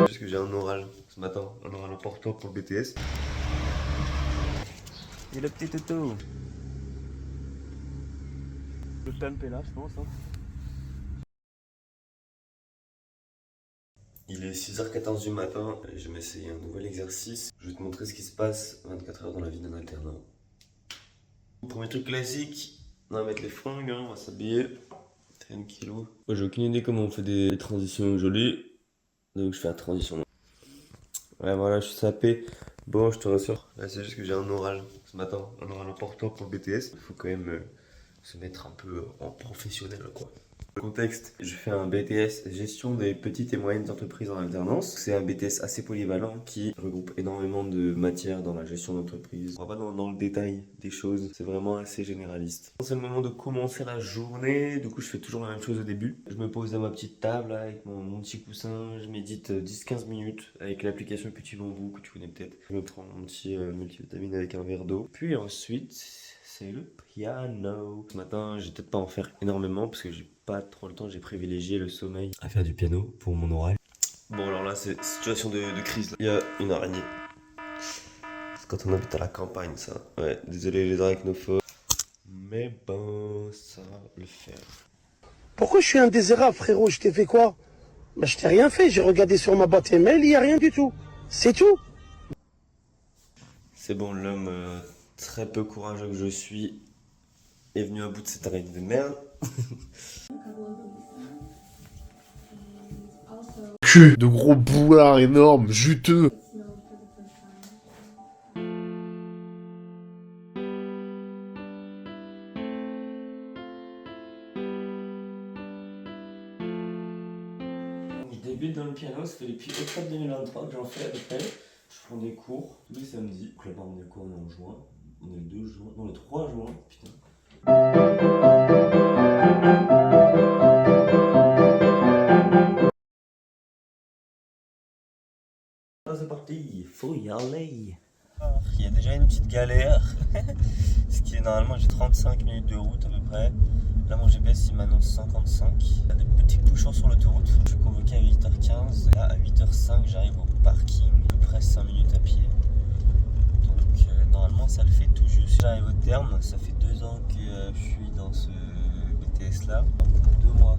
Juste que j'ai un oral ce matin, un oral important pour le BTS. Et le petit toutou. Le temp est là, je pense. Hein. Il est 6h14 du matin, et je vais m'essayer un nouvel exercice. Je vais te montrer ce qui se passe 24 heures dans la vie d'un alternant. Premier truc classique, on va mettre les fringues, hein, on va s'habiller. Tranquillou. Moi j'ai aucune idée comment on fait des transitions jolies, donc je fais la transition. Ouais voilà, je suis sapé. Bon, je te rassure. Là c'est juste que j'ai un oral ce matin, un oral important pour le BTS. Il faut quand même se mettre un peu en professionnel quoi. Le contexte, je fais un BTS gestion des petites et moyennes entreprises en alternance. C'est un BTS assez polyvalent qui regroupe énormément de matières dans la gestion d'entreprise. On va pas dans le détail des choses, c'est vraiment assez généraliste. C'est le moment de commencer la journée, du coup je fais toujours la même chose au début. Je me pose à ma petite table là, avec mon petit coussin, je médite 10-15 minutes avec l'application Petit Bambou que tu connais peut-être. Je me prends mon petit multivitamine avec un verre d'eau. Puis ensuite, c'est le piano. Ce matin, j'ai peut-être pas en faire énormément parce que j'ai pas trop le temps, j'ai privilégié le sommeil à faire du piano pour mon oral. Bon alors là c'est situation de crise là. Il y a une araignée. C'est quand on habite à la campagne ça. Ouais, désolé les arachnophones. Mais bon, ça va le faire. Pourquoi je suis indésirable, frérot? Je t'ai fait quoi? Bah, je t'ai rien fait. J'ai regardé sur ma boîte email, il n'y a rien du tout. C'est tout. C'est bon, l'homme très peu courageux que je suis est venu à bout de cette araignée de merde. Cul de gros boulards énormes, juteux. Je débute dans le piano, ça fait depuis octobre 2023 que j'en fais à peu près. Je prends des cours tous les samedis. Donc là, par exemple, des cours, on est en juin. On est le 2 juin, non, le 3 juin, putain. Ah, c'est parti, il faut y aller. Il y a déjà une petite galère. Ce qui est normalement, j'ai 35 minutes de route à peu près. Là, mon GPS il m'annonce 55. Il y a des petits bouchons sur l'autoroute. Je suis convoqué à 8h15. Là, à 8h05, j'arrive au parking. À peu près 5 minutes à pied. Donc, normalement, ça le fait tout juste. J'arrive au terme. Ça fait 2 ans que je suis dans ce BTS là. Dans 2 mois.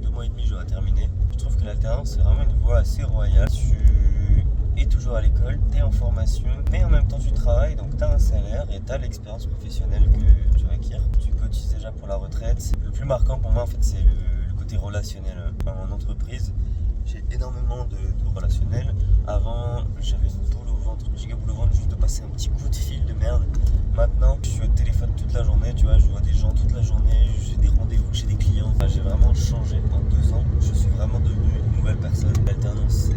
2 mois et demi, j'aurai terminé. Je trouve que l'alternance, c'est vraiment une voie assez royale. Tu es toujours à l'école, tu es en formation, mais en même temps tu travailles, donc tu as un salaire et tu as l'expérience professionnelle que tu acquiers. Tu cotises déjà pour la retraite. Le plus marquant pour moi, en fait, c'est le côté relationnel. En entreprise, j'ai énormément de relationnel. Avant, j'avais une boule au ventre, une giga boule au ventre juste de passer un petit coup de fil de merde. Maintenant, je suis au téléphone toute la journée, tu vois, je vois des gens toute la journée, j'ai des rendez-vous chez des clients. J'ai vraiment changé en 2 ans, je suis vraiment devenu une nouvelle personne. L'alternance,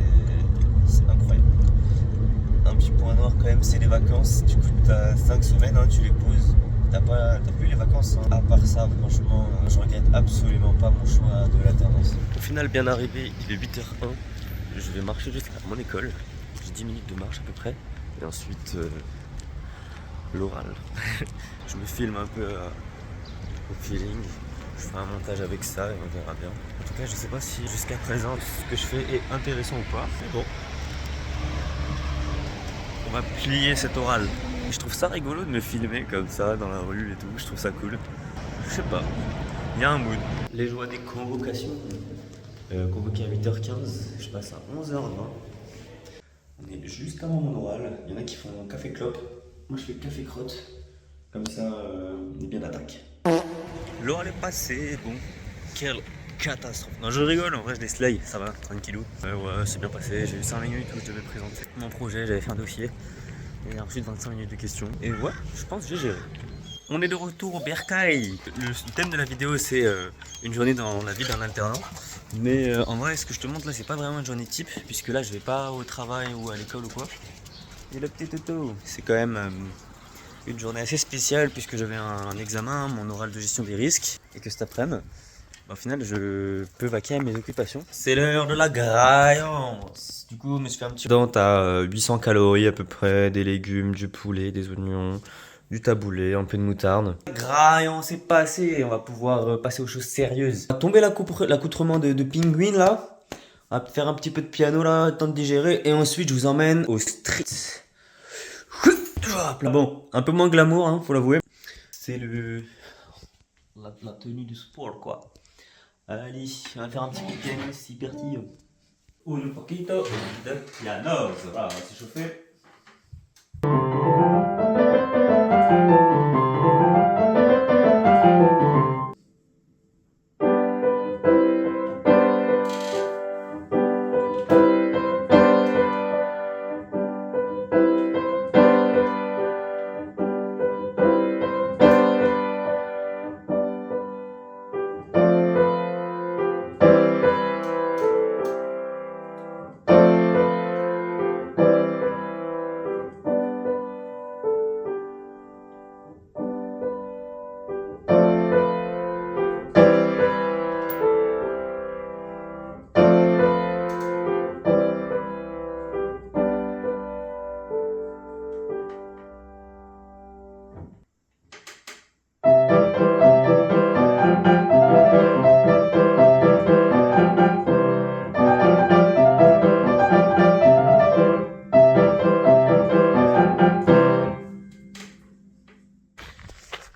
c'est incroyable. Un petit point noir quand même, c'est les vacances. Du coup, t'as 5 semaines, hein, tu les poses. T'as plus les vacances. Hein. À part ça, franchement, je regrette absolument pas mon choix de l'alternance. Au final, bien arrivé, il est 8h01. Je vais marcher jusqu'à mon école. J'ai 10 minutes de marche à peu près. Et ensuite, l'oral. Je me filme un peu au feeling. Je ferai un montage avec ça et on verra bien. En tout cas, je sais pas si jusqu'à présent ce que je fais est intéressant ou pas. Mais bon. On va plier cet oral. Je trouve ça rigolo de me filmer comme ça dans la rue et tout. Je trouve ça cool. Je sais pas. Il y a un mood. Les joies des convocations. Convoqué à 8h15. Je passe à 11h20. On est juste avant mon oral. Il y en a qui font café clope. Moi je fais café crotte. Comme ça, on est bien d'attaque. L'oral est passé. Bon, quelle catastrophe. Non, je rigole, en vrai je les slay, ça va, tranquillou. Ouais, c'est bien passé. J'ai eu 5 minutes où je devais présenter mon projet, j'avais fait un dossier. Et ensuite 25 minutes de questions. Et ouais, je pense que j'ai géré. On est de retour au Bercail. Le thème de la vidéo c'est une journée dans la vie d'un alternant. Mais en vrai, ce que je te montre là, c'est pas vraiment une journée type, puisque là je vais pas au travail ou à l'école ou quoi. Et le petit toto, c'est quand même une journée assez spéciale puisque j'avais un examen, mon oral de gestion des risques, et que cet après-midi, au final, je peux vaquer à mes occupations. C'est l'heure de la graillance. Du coup, je me suis fait un petit... Dedans, t'as 800 calories à peu près, des légumes, du poulet, des oignons, du taboulé, un peu de moutarde. Graillon, c'est passé, on va pouvoir passer aux choses sérieuses. On va tomber l'accoutrement de pingouin là. On va faire un petit peu de piano là, temps de digérer. Et ensuite je vous emmène au street. Bon, un peu moins glamour, hein, faut l'avouer. C'est la tenue du sport quoi. Allez, on va faire un petit coup de piano, c'est hyper petit. Un poquito de piano, voilà, on va s'échauffer.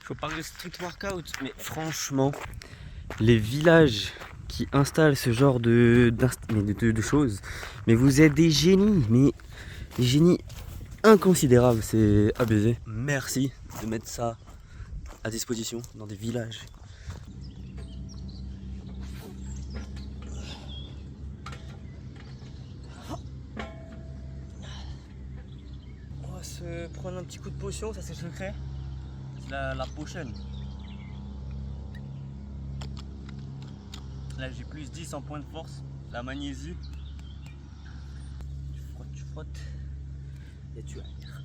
Faut parler de street workout, mais franchement, les villages qui installent ce genre de choses, mais vous êtes des génies, mais des génies inconsidérables, c'est abusé. Merci de mettre ça à disposition dans des villages. On va se prendre un petit coup de potion, ça c'est secret. La potion. Là j'ai plus 10 en point de force. La magnésie. Tu frottes et tu aères.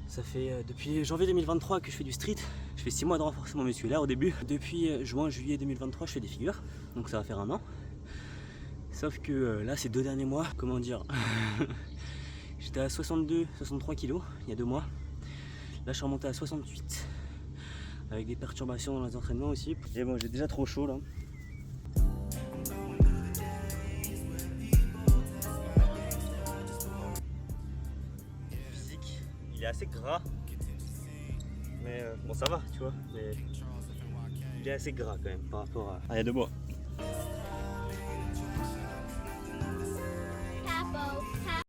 Ça fait depuis janvier 2023 que je fais du street. Je fais 6 mois de renforcement musculaire au début. Depuis juin-juillet 2023 je fais des figures. Donc ça va faire 1 an. Sauf que là ces 2 derniers mois, comment dire, j'étais à 62-63 kg il y a 2 mois. Là je suis remonté à 68 avec des perturbations dans les entraînements aussi. Et bon j'ai déjà trop chaud là. Le physique il est assez gras. Mais bon ça va tu vois. Mais il est assez gras quand même par rapport à il y a 2 mois.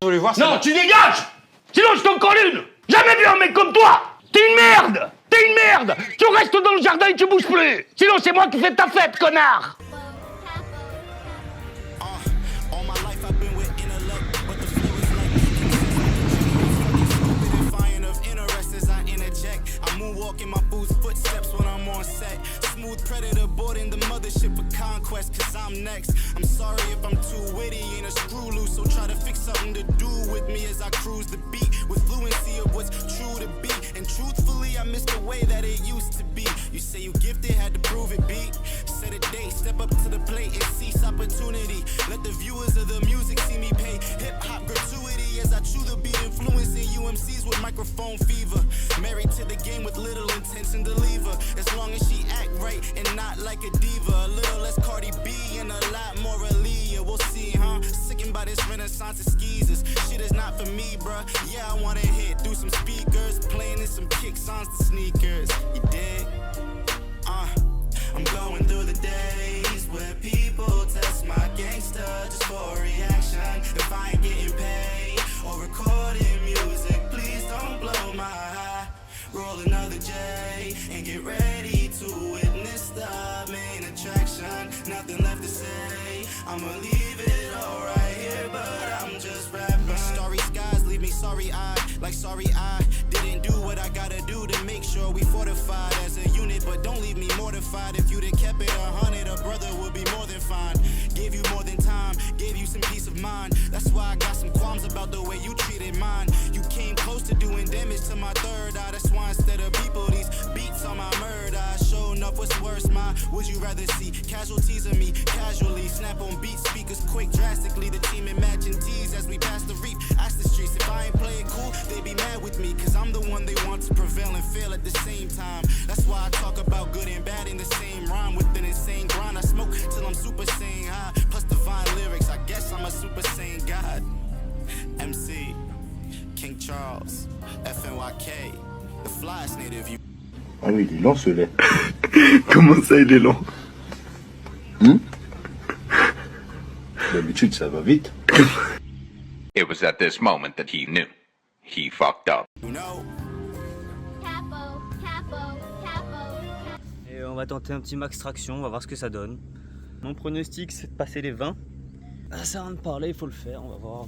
Non, tu dégages! Sinon je t'en colle une! Jamais vu un mec comme toi! T'es une merde! T'es une merde! Tu restes dans le jardin et tu bouges plus! Sinon c'est moi qui fais ta fête, connard! Walking my boots, footsteps when I'm on set. Smooth predator boarding the mothership of conquest, cause I'm next. I'm sorry if I'm too witty, ain't a screw loose, so try to fix something to do with me as I cruise the beat with fluency of what's true to be. And truthfully, I miss the way that it used to be. You say you gifted, had to prove it, beat. Set a date, step up to the plate and seize opportunity. Let the viewers of the music see me pay hip hop gratuity as I chew the beat, influencing UMCs with microphone fever. Married to the game with little intention to leave her, as long as she act right and not like a diva. A little less Cardi B and a lot more Aaliyah. We'll see, huh? Sickened by this renaissance of skeezers. Shit is not for me, bruh. Yeah, I wanna hit through some speakers, playing in some kicks on the sneakers. You dig? I'm going through the days where people test my gangster just for a reaction. If I ain't getting paid or recording music, please don't blow my high. Roll another J and get ready to witness the main attraction. Nothing left to say, I'ma leave it all right here, but I'm just rapping. Starry skies leave me sorry-eyed, like sorry I didn't do what I gotta do to make sure we fortified as a unit. But don't leave me mortified. If you'd have kept it 100, a brother would be more than fine. Gave you more than time, gave you some peace of mind. That's why I got some qualms about the way you treated mine. You came close to doing damage to my third eye. That's why instead of people, these beats on my murder, I showed up with what's worse, ma? Would you rather see casualties of me casually? Snap on beats, speakers quick, drastically. The team imagine tease as we pass the reap. Ask the streets if I ain't playing cool, they be mad with me. Cause I'm the one they want to prevail and fail at the same time. That's why I talk about good and bad in the same rhyme. With an insane grind, I smoke till I'm super saiyan high. Plus divine lyrics, I guess I'm a super saiyan god. MC, King Charles, FNYK, the flyest native you. Ah oui, il est lent ce lait. Comment ça, il est lent? D'habitude, ça va vite. It was at this moment that he knew. He fucked up. You know. Et on va tenter un petit max traction, on va voir ce que ça donne. Mon pronostic c'est de passer les 20. Ça sert à rien de parler, il faut le faire, on va voir.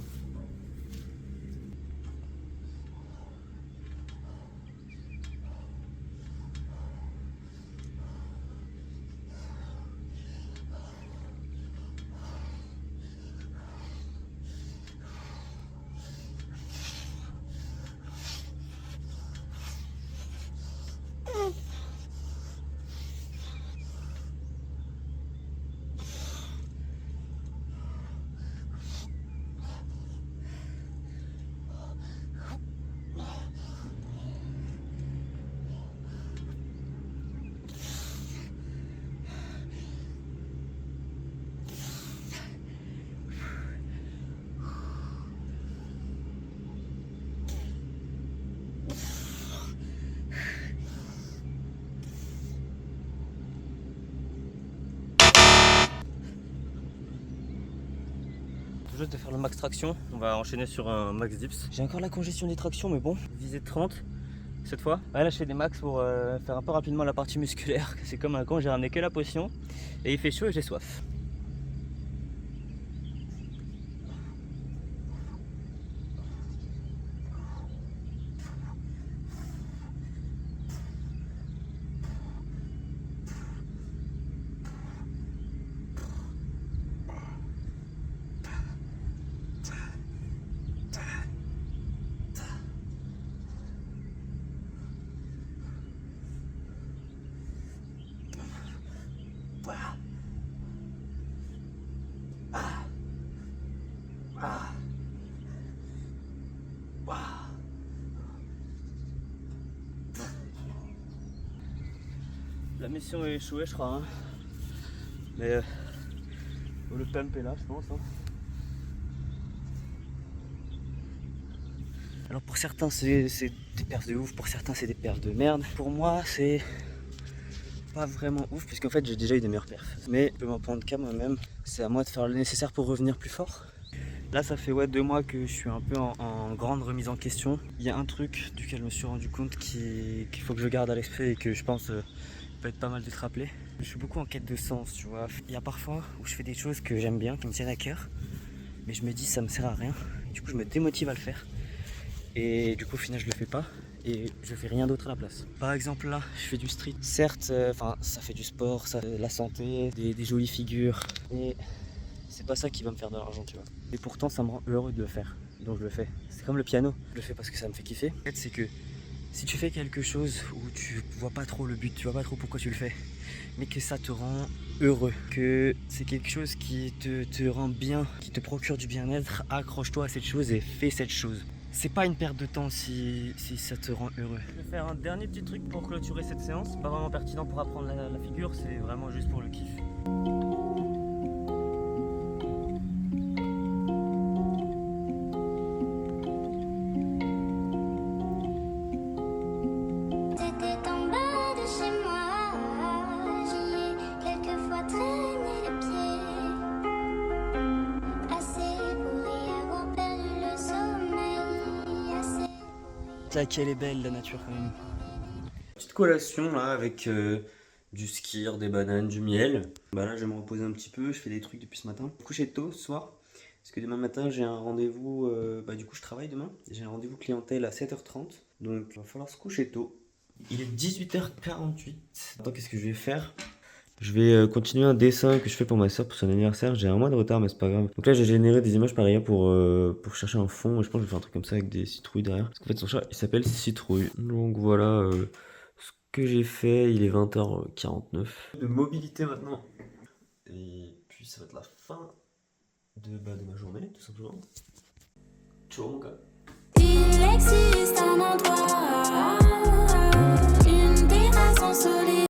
Juste de faire le max traction, on va enchaîner sur un max dips. J'ai encore la congestion des tractions mais bon, visée de 30 cette fois. Ouais, là je fais des max pour faire un peu rapidement la partie musculaire. C'est comme un con, j'ai ramené que la potion et il fait chaud et j'ai soif. La mission est échouée je crois hein. Mais le pump est là je pense hein. Alors pour certains c'est des perfs de ouf, pour certains c'est des perfs de merde. Pour moi c'est pas vraiment ouf puisqu'en fait j'ai déjà eu des meilleurs perfs. Mais je peux m'en prendre qu'à moi-même, c'est à moi de faire le nécessaire pour revenir plus fort. Là ça fait 2 mois que je suis un peu en grande remise en question. Il y a un truc duquel je me suis rendu compte qu'il faut que je garde à l'esprit et que je pense peut être pas mal d'être rappelé. Je suis beaucoup en quête de sens, tu vois. Il y a parfois où je fais des choses que j'aime bien, qui me tiennent à cœur, mais je me dis ça me sert à rien. Du coup je me démotive à le faire. Et du coup au final je le fais pas et je fais rien d'autre à la place. Par exemple là je fais du street. Certes, ça fait du sport, ça fait de la santé, des jolies figures. Et c'est pas ça qui va me faire de l'argent, tu vois. Et pourtant ça me rend heureux de le faire. Donc je le fais. C'est comme le piano. Je le fais parce que ça me fait kiffer. En fait c'est que si tu fais quelque chose où tu vois pas trop le but, tu vois pas trop pourquoi tu le fais, mais que ça te rend heureux, que c'est quelque chose qui te rend bien, qui te procure du bien-être, accroche-toi à cette chose et fais cette chose. C'est pas une perte de temps si ça te rend heureux. Je vais faire un dernier petit truc pour clôturer cette séance. Pas vraiment pertinent pour apprendre la figure, c'est vraiment juste pour le kiff. Quelle est belle la nature quand même. Petite collation là avec du skyr, des bananes, du miel. Bah là je vais me reposer un petit peu, je fais des trucs depuis ce matin. Coucher tôt ce soir, parce que demain matin j'ai un rendez-vous, du coup je travaille demain. J'ai un rendez-vous clientèle à 7h30, donc il va falloir se coucher tôt. Il est 18h48. Attends, qu'est-ce que je vais faire? Je vais continuer un dessin que je fais pour ma soeur pour son anniversaire. J'ai un mois de retard mais c'est pas grave. Donc là j'ai généré des images pareilles pour chercher un fond. Et je pense que je vais faire un truc comme ça avec des citrouilles derrière. Parce qu'en fait son chat il s'appelle Citrouille. Donc voilà ce que j'ai fait, il est 20h49. De mobilité maintenant. Et puis ça va être la fin de ma journée, tout simplement. Ciao mon gars. Il existe un endroit, une terrasse ensoleillée.